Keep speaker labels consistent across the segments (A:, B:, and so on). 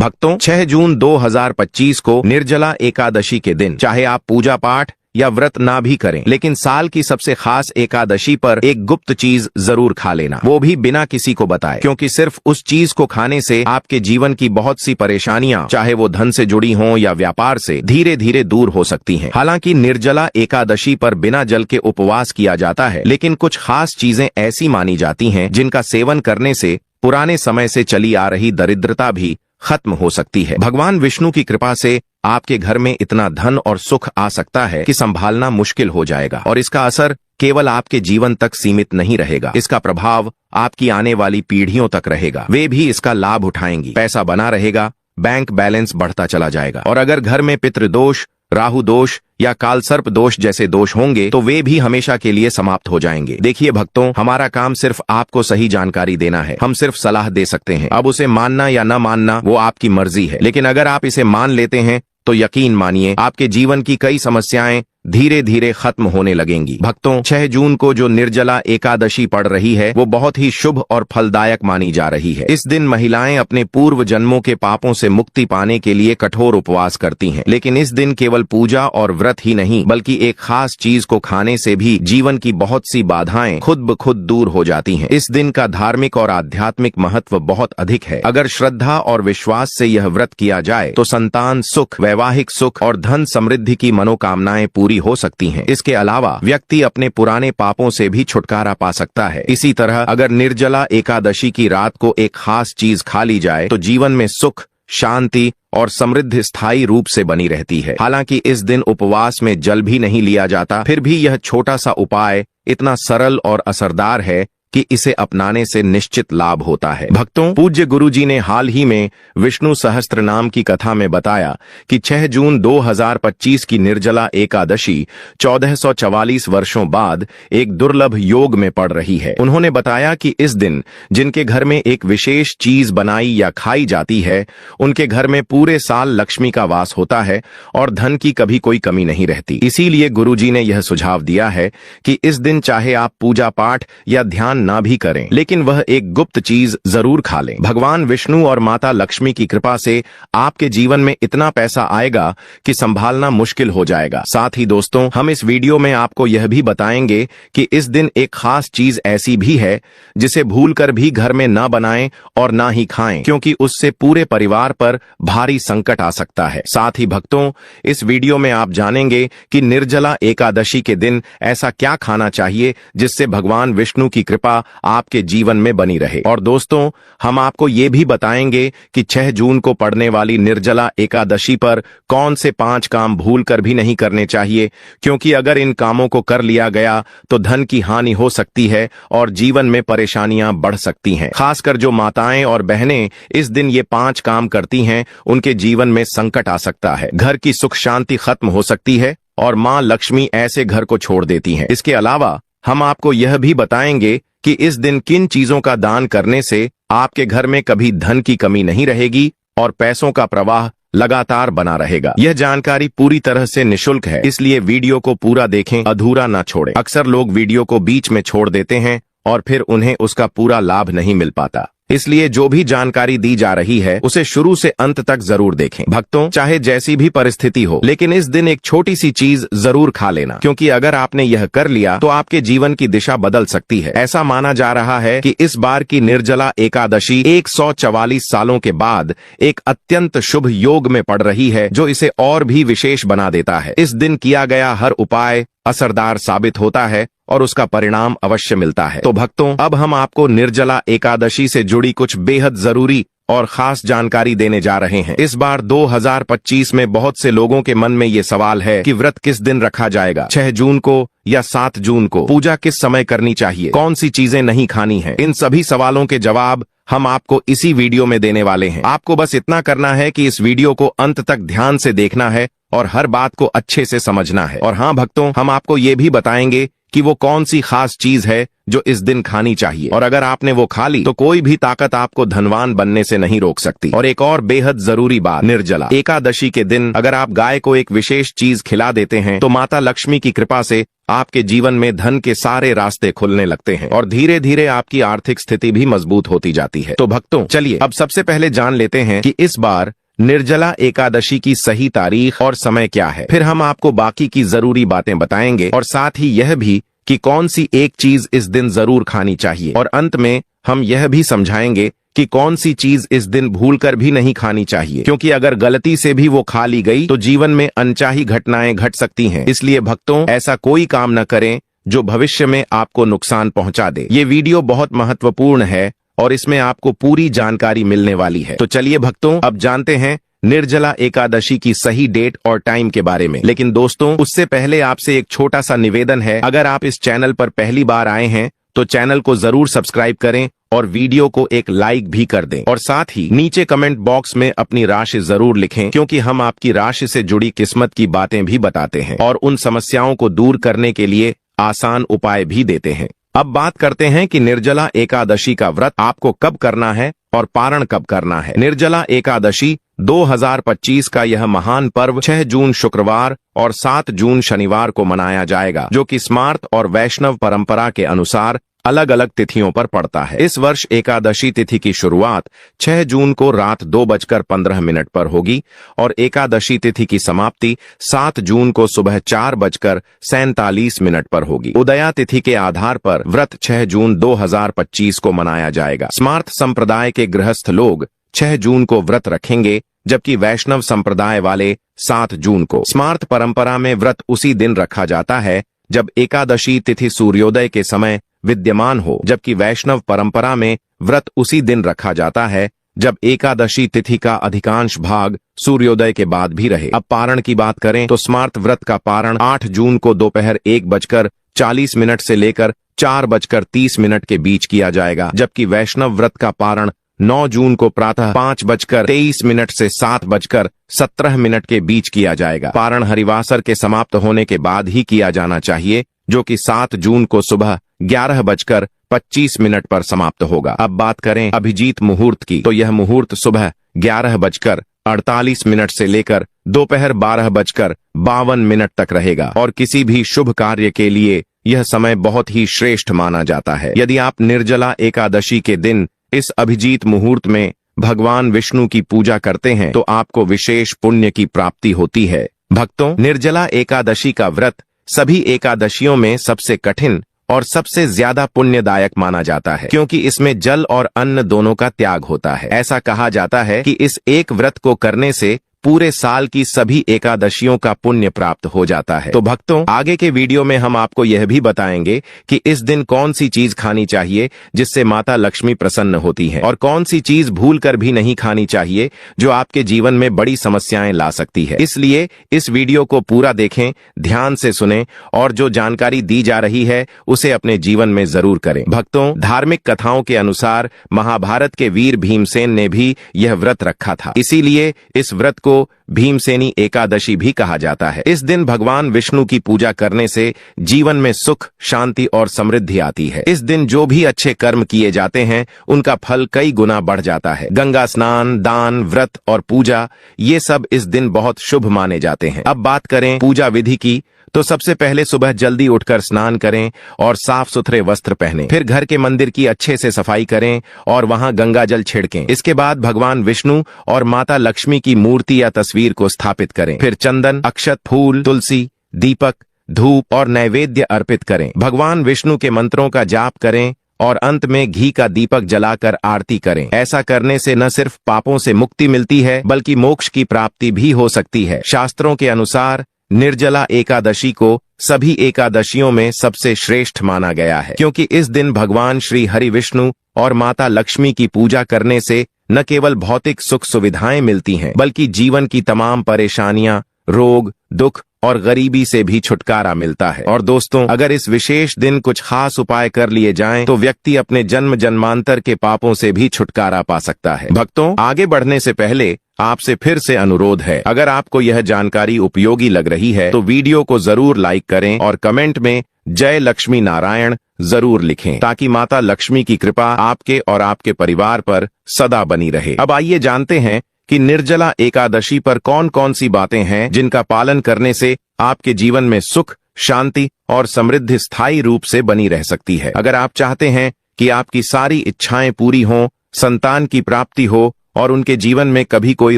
A: भक्तों, 6 जून 2025 को निर्जला एकादशी के दिन चाहे आप पूजा पाठ या व्रत ना भी करें, लेकिन साल की सबसे खास एकादशी पर एक गुप्त चीज जरूर खा लेना, वो भी बिना किसी को बताए, क्योंकि सिर्फ उस चीज को खाने से आपके जीवन की बहुत सी परेशानियां, चाहे वो धन से जुड़ी हों या व्यापार से, धीरे धीरे दूर हो सकती हैं। हालांकि निर्जला एकादशी पर बिना जल के उपवास किया जाता है, लेकिन कुछ खास चीजें ऐसी मानी जाती हैं जिनका सेवन करने से पुराने समय से चली आ रही दरिद्रता भी खत्म हो सकती है। भगवान विष्णु की कृपा से आपके घर में इतना धन और सुख आ सकता है कि संभालना मुश्किल हो जाएगा, और इसका असर केवल आपके जीवन तक सीमित नहीं रहेगा, इसका प्रभाव आपकी आने वाली पीढ़ियों तक रहेगा। वे भी इसका लाभ उठाएंगी, पैसा बना रहेगा, बैंक बैलेंस बढ़ता चला जाएगा। और अगर घर में पितृदोष, राहु दोष या कालसर्प दोष जैसे दोष होंगे तो वे भी हमेशा के लिए समाप्त हो जाएंगे। देखिए भक्तों, हमारा काम सिर्फ आपको सही जानकारी देना है, हम सिर्फ सलाह दे सकते हैं। अब उसे मानना या न मानना वो आपकी मर्जी है, लेकिन अगर आप इसे मान लेते हैं तो यकीन मानिए आपके जीवन की कई समस्याएं धीरे धीरे खत्म होने लगेंगी। भक्तों, 6 जून को जो निर्जला एकादशी पड़ रही है वो बहुत ही शुभ और फलदायक मानी जा रही है। इस दिन महिलाएं अपने पूर्व जन्मों के पापों से मुक्ति पाने के लिए कठोर उपवास करती हैं, लेकिन इस दिन केवल पूजा और व्रत ही नहीं बल्कि एक खास चीज को खाने से भी जीवन की बहुत सी बाधाएं खुद ब खुद दूर हो जाती हैं। इस दिन का धार्मिक और आध्यात्मिक महत्व बहुत अधिक है। अगर श्रद्धा और विश्वास से यह व्रत किया जाए तो संतान सुख, वैवाहिक सुख और धन समृद्धि की मनोकामनाएं पूरी हो सकती हैं। इसके अलावा व्यक्ति अपने पुराने पापों से भी छुटकारा पा सकता है। इसी तरह अगर निर्जला एकादशी की रात को एक खास चीज खा ली जाए तो जीवन में सुख, शांति और समृद्धि स्थायी रूप से बनी रहती है। हालांकि इस दिन उपवास में जल भी नहीं लिया जाता, फिर भी यह छोटा सा उपाय इतना सरल और असरदार है कि इसे अपनाने से निश्चित लाभ होता है। भक्तों, पूज्य गुरुजी ने हाल ही में विष्णु सहस्त्र नाम की कथा में बताया कि 6 जून 2025 की निर्जला एकादशी 1444 वर्षों बाद एक दुर्लभ योग में पड़ रही है। उन्होंने बताया कि इस दिन जिनके घर में एक विशेष चीज बनाई या खाई जाती है, उनके घर में पूरे साल लक्ष्मी का वास होता है और धन की कभी कोई कमी नहीं रहती। इसीलिए गुरुजी ने यह सुझाव दिया है कि इस दिन चाहे आप पूजा पाठ या ध्यान ना भी करें, लेकिन वह एक गुप्त चीज जरूर खा लें। भगवान विष्णु और माता लक्ष्मी की कृपा से आपके जीवन में इतना पैसा आएगा कि संभालना मुश्किल हो जाएगा। साथ ही दोस्तों, हम इस वीडियो में आपको यह भी बताएंगे कि इस दिन एक खास चीज ऐसी भी है जिसे भूलकर भी घर में ना बनाएं और ना ही खाएं, क्योंकि उससे पूरे परिवार पर भारी संकट आ सकता है। साथ ही भक्तों, इस वीडियो में आप जानेंगे कि निर्जला एकादशी के दिन ऐसा क्या खाना चाहिए जिससे भगवान विष्णु की कृपा आपके जीवन में बनी रहे। और दोस्तों, हम आपको ये भी बताएंगे कि 6 जून को पड़ने वाली निर्जला एकादशी पर कौन से 5 काम भूलकर भी नहीं करने चाहिए, क्योंकि अगर इन कामों को कर लिया गया तो धन की हानि हो सकती है और जीवन में परेशानियां बढ़ सकती हैं। खासकर जो माताएं और बहनें इस दिन ये 5 काम करती हैं, उनके जीवन में संकट आ सकता है, घर की सुख शांति खत्म हो सकती है और मां लक्ष्मी ऐसे घर को छोड़ देती हैं। इसके अलावा हम आपको यह भी बताएंगे कि इस दिन किन चीजों का दान करने से आपके घर में कभी धन की कमी नहीं रहेगी और पैसों का प्रवाह लगातार बना रहेगा। यह जानकारी पूरी तरह से निशुल्क है, इसलिए वीडियो को पूरा देखें, अधूरा ना छोड़ें। अक्सर लोग वीडियो को बीच में छोड़ देते हैं और फिर उन्हें उसका पूरा लाभ नहीं मिल पाता, इसलिए जो भी जानकारी दी जा रही है उसे शुरू से अंत तक जरूर देखें। भक्तों, चाहे जैसी भी परिस्थिति हो, लेकिन इस दिन एक छोटी सी चीज जरूर खा लेना, क्योंकि अगर आपने यह कर लिया तो आपके जीवन की दिशा बदल सकती है। ऐसा माना जा रहा है कि इस बार की निर्जला एकादशी 144 सालों के बाद एक अत्यंत शुभ योग में पड़ रही है, जो इसे और भी विशेष बना देता है। इस दिन किया गया हर उपाय असरदार साबित होता है और उसका परिणाम अवश्य मिलता है। तो भक्तों, अब हम आपको निर्जला एकादशी से जुड़ी कुछ बेहद जरूरी और खास जानकारी देने जा रहे हैं। इस बार 2025 में बहुत से लोगों के मन में ये सवाल है कि व्रत किस दिन रखा जाएगा, 6 जून को या 7 जून को, पूजा किस समय करनी चाहिए, कौन सी चीजें नहीं खानी है। इन सभी सवालों के जवाब हम आपको इसी वीडियो में देने वाले हैं। आपको बस इतना करना है कि इस वीडियो को अंत तक ध्यान से देखना है और हर बात को अच्छे से समझना है। और हाँ भक्तों, हम आपको ये भी बताएंगे कि वो कौन सी खास चीज है जो इस दिन खानी चाहिए, और अगर आपने वो खा ली तो कोई भी ताकत आपको धनवान बनने से नहीं रोक सकती। और एक और बेहद जरूरी बात, निर्जला एकादशी के दिन अगर आप गाय को एक विशेष चीज खिला देते हैं तो माता लक्ष्मी की कृपा से आपके जीवन में धन के सारे रास्ते खुलने लगते हैं और धीरे धीरे आपकी आर्थिक स्थिति भी मजबूत होती जाती है। तो भक्तों, चलिए अब सबसे पहले जान लेते हैं कि इस बार निर्जला एकादशी की सही तारीख और समय क्या है। फिर हम आपको बाकी की जरूरी बातें बताएंगे और साथ ही यह भी कि कौन सी एक चीज इस दिन जरूर खानी चाहिए, और अंत में हम यह भी समझाएंगे कि कौन सी चीज इस दिन भूलकर भी नहीं खानी चाहिए, क्योंकि अगर गलती से भी वो खा ली गई तो जीवन में अनचाही घटनाएं घट सकती हैं। इसलिए भक्तों, ऐसा कोई काम न करें जो भविष्य में आपको नुकसान पहुंचा दे। ये वीडियो बहुत महत्वपूर्ण है और इसमें आपको पूरी जानकारी मिलने वाली है। तो चलिए भक्तों, अब जानते हैं निर्जला एकादशी की सही डेट और टाइम के बारे में। लेकिन दोस्तों, उससे पहले आपसे एक छोटा सा निवेदन है, अगर आप इस चैनल पर पहली बार आए हैं तो चैनल को जरूर सब्सक्राइब करें और वीडियो को एक लाइक भी कर दें, और साथ ही नीचे कमेंट बॉक्स में अपनी राशि जरूर लिखें, क्योंकि हम आपकी राशि से जुड़ी किस्मत की बातें भी बताते हैं और उन समस्याओं को दूर करने के लिए आसान उपाय भी देते हैं। अब बात करते हैं कि निर्जला एकादशी का व्रत आपको कब करना है और पारण कब करना है। निर्जला एकादशी 2025 का यह महान पर्व 6 जून शुक्रवार और 7 जून शनिवार को मनाया जाएगा, जो कि स्मार्त और वैष्णव परंपरा के अनुसार अलग अलग तिथियों पर पड़ता है। इस वर्ष एकादशी तिथि की शुरुआत 6 जून को रात 2:15 पर होगी और एकादशी तिथि की समाप्ति 7 जून को सुबह 4:47 पर होगी। उदया तिथि के आधार पर व्रत 6 जून 2025 को मनाया जाएगा। स्मार्त संप्रदाय के गृहस्थ लोग 6 जून को व्रत रखेंगे, जबकि वैष्णव संप्रदाय वाले 7 जून को। स्मार्त परंपरा में व्रत उसी दिन रखा जाता है जब एकादशी तिथि सूर्योदय के समय विद्यमान हो, जबकि वैष्णव परंपरा में व्रत उसी दिन रखा जाता है जब एकादशी तिथि का अधिकांश भाग सूर्योदय के बाद भी रहे। अब पारण की बात करें तो स्मार्त व्रत का पारण 8 जून को दोपहर 1:40 से लेकर 4:30 के बीच किया जाएगा, जबकि वैष्णव व्रत का पारण 9 जून को प्रातः 5:23 से 7:17 के बीच किया जाएगा। पारण हरिवासर के समाप्त होने के बाद ही किया जाना चाहिए, जो कि 7 जून को सुबह 11:25 पर समाप्त होगा। अब बात करें अभिजीत मुहूर्त की, तो यह मुहूर्त सुबह 11:48 से लेकर दोपहर 12:52 तक रहेगा और किसी भी शुभ कार्य के लिए यह समय बहुत ही श्रेष्ठ माना जाता है। यदि आप निर्जला एकादशी के दिन इस अभिजीत मुहूर्त में भगवान विष्णु की पूजा करते हैं तो आपको विशेष पुण्य की प्राप्ति होती है। भक्तों, निर्जला एकादशी का व्रत सभी एकादशियों में सबसे कठिन और सबसे ज्यादा पुण्यदायक माना जाता है, क्योंकि इसमें जल और अन्न दोनों का त्याग होता है। ऐसा कहा जाता है कि इस एक व्रत को करने से पूरे साल की सभी एकादशियों का पुण्य प्राप्त हो जाता है। तो भक्तों, आगे के वीडियो में हम आपको यह भी बताएंगे कि इस दिन कौन सी चीज खानी चाहिए जिससे माता लक्ष्मी प्रसन्न होती है, और कौन सी चीज भूलकर भी नहीं खानी चाहिए जो आपके जीवन में बड़ी समस्याएं ला सकती है। इसलिए इस वीडियो को पूरा देखें, ध्यान से सुनें और जो जानकारी दी जा रही है उसे अपने जीवन में जरूर करें। भक्तों, धार्मिक कथाओं के अनुसार महाभारत के वीर भीमसेन ने भी यह व्रत रखा था, इसीलिए इस व्रत को भीमसेनी एकादशी भी कहा जाता है। इस दिन भगवान विष्णु की पूजा करने से जीवन में सुख, शांति और समृद्धि आती है। इस दिन जो भी अच्छे कर्म किए जाते हैं उनका फल कई गुना बढ़ जाता है। गंगा स्नान, दान, व्रत और पूजा, ये सब इस दिन बहुत शुभ माने जाते हैं। अब बात करें पूजा विधि की, तो सबसे पहले सुबह जल्दी उठकर स्नान करें और साफ सुथरे वस्त्र पहनें। फिर घर के मंदिर की अच्छे से सफाई करें और वहां गंगा जल छिड़कें। इसके बाद भगवान विष्णु और माता लक्ष्मी की मूर्ति या तस्वीर को स्थापित करें। फिर चंदन, अक्षत, फूल, तुलसी, दीपक, धूप और नैवेद्य अर्पित करें। भगवान विष्णु के मंत्रों का जाप करें और अंत में घी का दीपक जलाकर आरती करें। ऐसा करने से न सिर्फ पापों से मुक्ति मिलती है बल्कि मोक्ष की प्राप्ति भी हो सकती है। शास्त्रों के अनुसार निर्जला एकादशी को सभी एकादशियों में सबसे श्रेष्ठ माना गया है, क्योंकि इस दिन भगवान श्री हरि विष्णु और माता लक्ष्मी की पूजा करने से न केवल भौतिक सुख सुविधाएं मिलती हैं, बल्कि जीवन की तमाम परेशानियां, रोग, दुख और गरीबी से भी छुटकारा मिलता है। और दोस्तों, अगर इस विशेष दिन कुछ खास उपाय कर लिए जाएं, तो व्यक्ति अपने जन्म जन्मांतर के पापों से भी छुटकारा पा सकता है। भक्तों, आगे बढ़ने से पहले आपसे फिर से अनुरोध है, अगर आपको यह जानकारी उपयोगी लग रही है तो वीडियो को जरूर लाइक करें और कमेंट में जय लक्ष्मी नारायण जरूर लिखें, ताकि माता लक्ष्मी की कृपा आपके और आपके परिवार पर सदा बनी रहे। अब आइए जानते हैं कि निर्जला एकादशी पर कौन कौन सी बातें हैं जिनका पालन करने से आपके जीवन में सुख, शांति और समृद्धि स्थायी रूप से बनी रह सकती है। अगर आप चाहते हैं कि आपकी सारी इच्छाएं पूरी हों, संतान की प्राप्ति हो और उनके जीवन में कभी कोई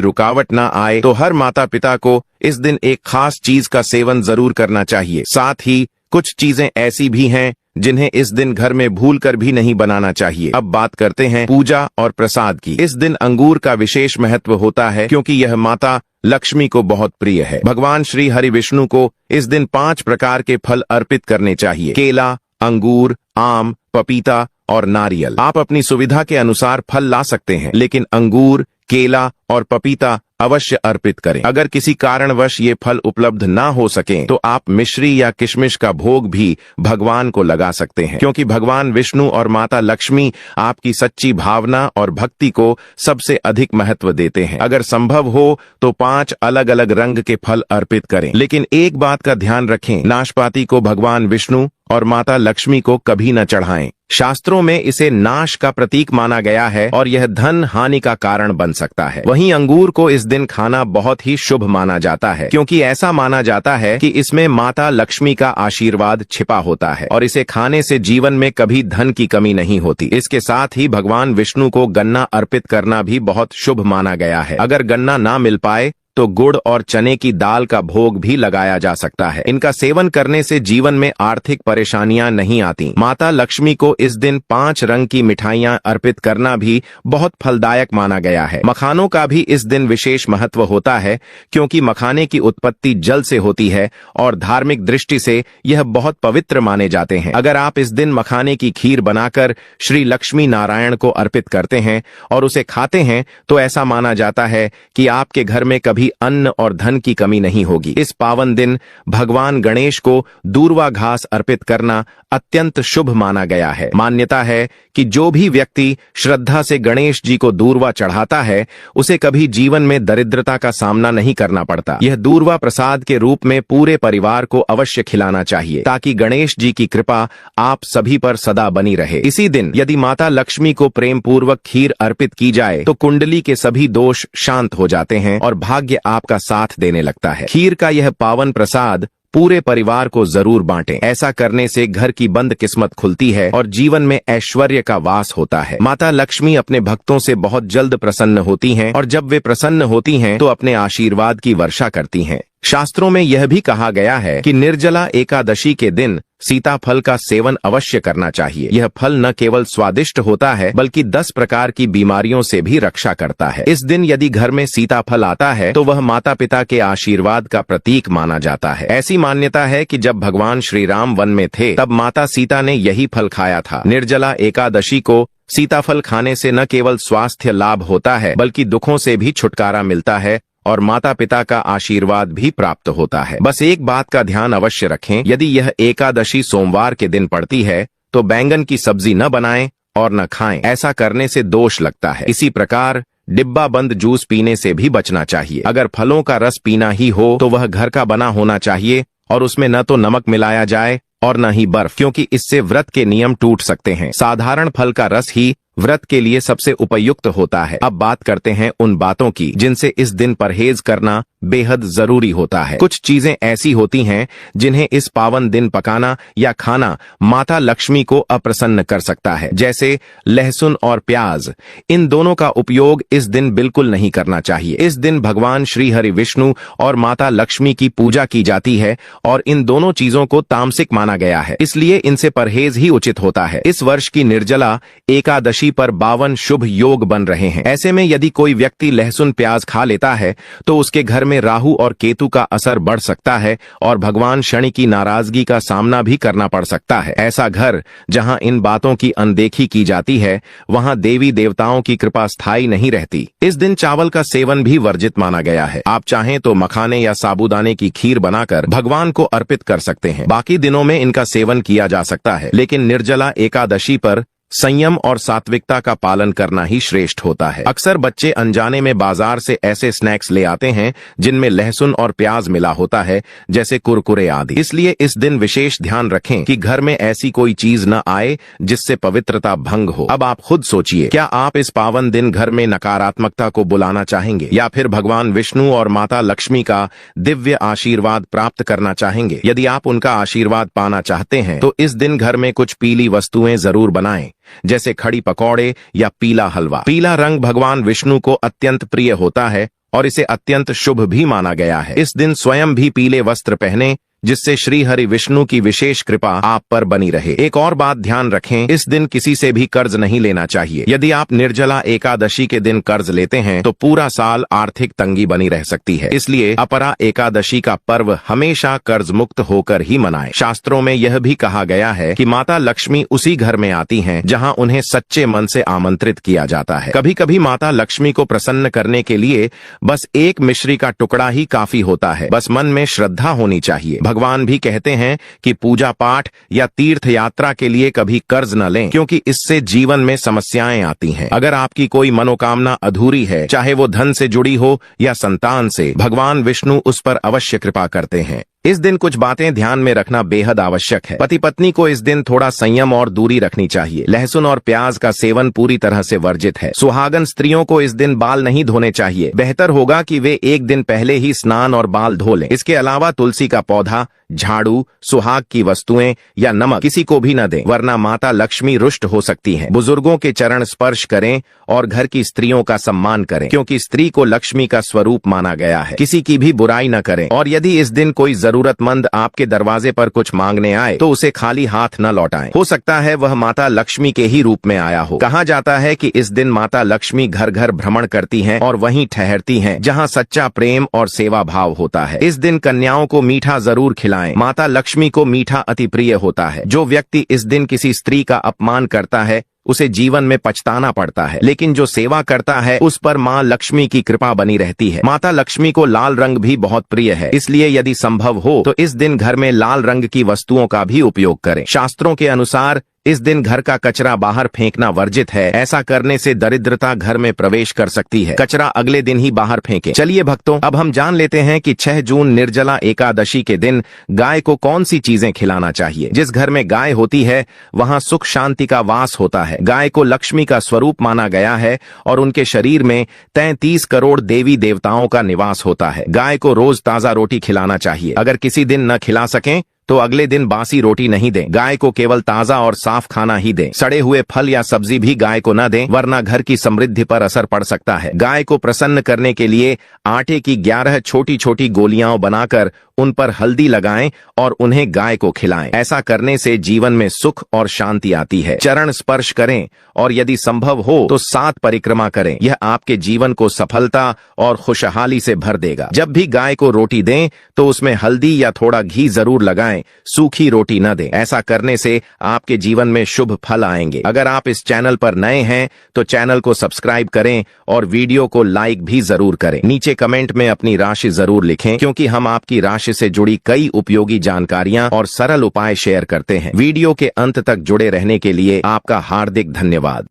A: रुकावट ना आए, तो हर माता पिता को इस दिन एक खास चीज का सेवन जरूर करना चाहिए। साथ ही कुछ चीजें ऐसी भी हैं जिन्हें इस दिन घर में भूलकर भी नहीं बनाना चाहिए। अब बात करते हैं पूजा और प्रसाद की। इस दिन अंगूर का विशेष महत्व होता है, क्योंकि यह माता लक्ष्मी को बहुत प्रिय है। भगवान श्री हरि विष्णु को इस दिन 5 प्रकार के फल अर्पित करने चाहिए: केला, अंगूर, आम, पपीता और नारियल। आप अपनी सुविधा के अनुसार फल ला सकते हैं, लेकिन अंगूर, केला और पपीता अवश्य अर्पित करें। अगर किसी कारणवश ये फल उपलब्ध ना हो सके तो आप मिश्री या किशमिश का भोग भी भगवान को लगा सकते हैं, क्योंकि भगवान विष्णु और माता लक्ष्मी आपकी सच्ची भावना और भक्ति को सबसे अधिक महत्व देते हैं। अगर संभव हो तो 5 अलग अलग रंग के फल अर्पित करें, लेकिन एक बात का ध्यान रखें, नाशपाती को भगवान विष्णु और माता लक्ष्मी को कभी न चढ़ाएं। शास्त्रों में इसे नाश का प्रतीक माना गया है और यह धन हानि का कारण बन सकता है। वहीं अंगूर को इस दिन खाना बहुत ही शुभ माना जाता है, क्योंकि ऐसा माना जाता है कि इसमें माता लक्ष्मी का आशीर्वाद छिपा होता है और इसे खाने से जीवन में कभी धन की कमी नहीं होती। इसके साथ ही भगवान विष्णु को गन्ना अर्पित करना भी बहुत शुभ माना गया है। अगर गन्ना ना मिल पाए तो गुड़ और चने की दाल का भोग भी लगाया जा सकता है। इनका सेवन करने से जीवन में आर्थिक परेशानियां नहीं आती। माता लक्ष्मी को इस दिन 5 रंग की मिठाइयां अर्पित करना भी बहुत फलदायक माना गया है। मखानों का भी इस दिन विशेष महत्व होता है, क्योंकि मखाने की उत्पत्ति जल से होती है और धार्मिक दृष्टि से यह बहुत पवित्र माने जाते हैं। अगर आप इस दिन मखाने की खीर बनाकर श्री लक्ष्मी नारायण को अर्पित करते हैं और उसे खाते हैं, तो ऐसा माना जाता है कि आपके घर में कभी अन्न और धन की कमी नहीं होगी। इस पावन दिन भगवान गणेश को दूर्वा घास अर्पित करना अत्यंत शुभ माना गया है। मान्यता है कि जो भी व्यक्ति श्रद्धा से गणेश जी को दूर्वा चढ़ाता है, उसे कभी जीवन में दरिद्रता का सामना नहीं करना पड़ता। यह दूर्वा प्रसाद के रूप में पूरे परिवार को अवश्य खिलाना चाहिए, ताकि गणेश जी की कृपा आप सभी पर सदा बनी रहे। इसी दिन यदि माता लक्ष्मी को प्रेम पूर्वक खीर अर्पित की जाए तो कुंडली के सभी दोष शांत हो जाते हैं और भाग्य आपका साथ देने लगता है। खीर का यह पावन प्रसाद पूरे परिवार को जरूर बांटें। ऐसा करने से घर की बंद किस्मत खुलती है और जीवन में ऐश्वर्य का वास होता है। माता लक्ष्मी अपने भक्तों से बहुत जल्द प्रसन्न होती हैं और जब वे प्रसन्न होती हैं तो अपने आशीर्वाद की वर्षा करती हैं। शास्त्रों में यह भी कहा गया है कि निर्जला एकादशी के दिन सीताफल का सेवन अवश्य करना चाहिए। यह फल न केवल स्वादिष्ट होता है, बल्कि 10 प्रकार की बीमारियों से भी रक्षा करता है। इस दिन यदि घर में सीताफल आता है तो वह माता पिता के आशीर्वाद का प्रतीक माना जाता है। ऐसी मान्यता है कि जब भगवान श्री राम वन में थे, तब माता सीता ने यही फल खाया था। निर्जला एकादशी को सीताफल खाने से न केवल स्वास्थ्य लाभ होता है, बल्कि दुखों से भी छुटकारा मिलता है और माता पिता का आशीर्वाद भी प्राप्त होता है। बस एक बात का ध्यान अवश्य रखें, यदि यह एकादशी सोमवार के दिन पड़ती है तो बैंगन की सब्जी न बनाएं और न खाएं। ऐसा करने से दोष लगता है। इसी प्रकार डिब्बा बंद जूस पीने से भी बचना चाहिए। अगर फलों का रस पीना ही हो तो वह घर का बना होना चाहिए और उसमें न तो नमक मिलाया जाए और न ही बर्फ, क्योंकि इससे व्रत के नियम टूट सकते हैं। साधारण फल का रस ही व्रत के लिए सबसे उपयुक्त होता है। अब बात करते हैं उन बातों की जिनसे इस दिन परहेज करना बेहद जरूरी होता है। कुछ चीजें ऐसी होती हैं जिन्हें इस पावन दिन पकाना या खाना माता लक्ष्मी को अप्रसन्न कर सकता है, जैसे लहसुन और प्याज। इन दोनों का उपयोग इस दिन बिल्कुल नहीं करना चाहिए। इस दिन भगवान श्री हरि विष्णु और माता लक्ष्मी की पूजा की जाती है और इन दोनों चीजों को तामसिक माना गया है, इसलिए इनसे परहेज ही उचित होता है। इस वर्ष की निर्जला एकादशी राशि पर 52 शुभ योग बन रहे हैं। ऐसे में यदि कोई व्यक्ति लहसुन प्याज खा लेता है तो उसके घर में राहु और केतु का असर बढ़ सकता है और भगवान शनि की नाराजगी का सामना भी करना पड़ सकता है। ऐसा घर जहां इन बातों की अनदेखी की जाती है वहां देवी देवताओं की कृपा स्थायी नहीं रहती। इस दिन चावल का सेवन भी वर्जित माना गया है। आप चाहें तो मखाने या साबूदाने की खीर बनाकर भगवान को अर्पित कर सकते हैं। बाकी दिनों में इनका सेवन किया जा सकता है, लेकिन निर्जला एकादशी पर संयम और सात्विकता का पालन करना ही श्रेष्ठ होता है। अक्सर बच्चे अनजाने में बाजार से ऐसे स्नैक्स ले आते हैं जिनमें लहसुन और प्याज मिला होता है, जैसे कुरकुरे आदि। इसलिए इस दिन विशेष ध्यान रखें कि घर में ऐसी कोई चीज न आए जिससे पवित्रता भंग हो। अब आप खुद सोचिए, क्या आप इस पावन दिन घर में नकारात्मकता को बुलाना चाहेंगे या फिर भगवान विष्णु और माता लक्ष्मी का दिव्य आशीर्वाद प्राप्त करना चाहेंगे? यदि आप उनका आशीर्वाद पाना चाहते हैं तो इस दिन घर में कुछ पीली वस्तुएं जरूर बनाएं, जैसे खड़ी पकौड़े या पीला हलवा। पीला रंग भगवान विष्णु को अत्यंत प्रिय होता है और इसे अत्यंत शुभ भी माना गया है। इस दिन स्वयं भी पीले वस्त्र पहने, जिससे श्री हरि विष्णु की विशेष कृपा आप पर बनी रहे। एक और बात ध्यान रखें, इस दिन किसी से भी कर्ज नहीं लेना चाहिए। यदि आप निर्जला एकादशी के दिन कर्ज लेते हैं तो पूरा साल आर्थिक तंगी बनी रह सकती है। इसलिए अपरा एकादशी का पर्व हमेशा कर्ज मुक्त होकर ही मनाएं। शास्त्रों में यह भी कहा गया है कि माता लक्ष्मी उसी घर में आती हैं जहां उन्हें सच्चे मन से आमंत्रित किया जाता है। कभी कभी माता लक्ष्मी को प्रसन्न करने के लिए बस एक मिश्री का टुकड़ा ही काफी होता है। बस मन में श्रद्धा होनी चाहिए। भगवान भी कहते हैं कि पूजा पाठ या तीर्थ यात्रा के लिए कभी कर्ज न लें, क्योंकि इससे जीवन में समस्याएं आती हैं। अगर आपकी कोई मनोकामना अधूरी है, चाहे वो धन से जुड़ी हो या संतान से, भगवान विष्णु उस पर अवश्य कृपा करते हैं। इस दिन कुछ बातें ध्यान में रखना बेहद आवश्यक है। पति पत्नी को इस दिन थोड़ा संयम और दूरी रखनी चाहिए। लहसुन और प्याज का सेवन पूरी तरह से वर्जित है। सुहागन स्त्रियों को इस दिन बाल नहीं धोने चाहिए। बेहतर होगा कि वे एक दिन पहले ही स्नान और बाल धो लें। इसके अलावा तुलसी का पौधा, झाड़ू, सुहाग की वस्तुएं या नमक किसी को भी न दें, वरना माता लक्ष्मी रुष्ट हो सकती हैं। बुजुर्गों के चरण स्पर्श करें और घर की स्त्रियों का सम्मान करें, क्योंकि स्त्री को लक्ष्मी का स्वरूप माना गया है। किसी की भी बुराई न करें और यदि इस दिन कोई जरूरतमंद आपके दरवाजे पर कुछ मांगने आए तो उसे खाली हाथ न लौटाएं। हो सकता है वह माता लक्ष्मी के ही रूप में आया हो। कहा जाता है कि इस दिन माता लक्ष्मी घर घर भ्रमण करती हैं और वहीं ठहरती हैं जहां सच्चा प्रेम और सेवा भाव होता है। इस दिन कन्याओं को मीठा जरूर खिलाएं। माता लक्ष्मी को मीठा अति प्रिय होता है। जो व्यक्ति इस दिन किसी स्त्री का अपमान करता है उसे जीवन में पछताना पड़ता है, लेकिन जो सेवा करता है उस पर मां लक्ष्मी की कृपा बनी रहती है। माता लक्ष्मी को लाल रंग भी बहुत प्रिय है, इसलिए यदि संभव हो तो इस दिन घर में लाल रंग की वस्तुओं का भी उपयोग करें। शास्त्रों के अनुसार इस दिन घर का कचरा बाहर फेंकना वर्जित है। ऐसा करने से दरिद्रता घर में प्रवेश कर सकती है। कचरा अगले दिन ही बाहर फेंकें। चलिए भक्तों, अब हम जान लेते हैं कि 6 जून निर्जला एकादशी के दिन गाय को कौन सी चीजें खिलाना चाहिए। जिस घर में गाय होती है वहां सुख शांति का वास होता है। गाय को लक्ष्मी का स्वरूप माना गया है और उनके शरीर में 33 करोड़ देवी देवताओं का निवास होता है। गाय को रोज ताजा रोटी खिलाना चाहिए। अगर किसी दिन न खिला सकें तो अगले दिन बासी रोटी नहीं दें। गाय को केवल ताजा और साफ खाना ही दें। सड़े हुए फल या सब्जी भी गाय को न दें, वरना घर की समृद्धि पर असर पड़ सकता है। गाय को प्रसन्न करने के लिए आटे की 11 छोटी छोटी गोलियां बनाकर उन पर हल्दी लगाएं और उन्हें गाय को खिलाएं। ऐसा करने से जीवन में सुख और शांति आती है। चरण स्पर्श करें और यदि संभव हो तो 7 परिक्रमा करें। यह आपके जीवन को सफलता और खुशहाली से भर देगा। जब भी गाय को रोटी दें तो उसमें हल्दी या थोड़ा घी जरूर लगाएं, सूखी रोटी न दें। ऐसा करने से आपके जीवन में शुभ फल आएंगे। अगर आप इस चैनल पर नए हैं तो चैनल को सब्सक्राइब करें और वीडियो को लाइक भी जरूर करें। नीचे कमेंट में अपनी राशि जरूर लिखें, क्योंकि हम आपकी राशि से जुड़ी कई उपयोगी जानकारियां और सरल उपाय शेयर करते हैं। वीडियो के अंत तक जुड़े रहने के लिए आपका हार्दिक धन्यवाद।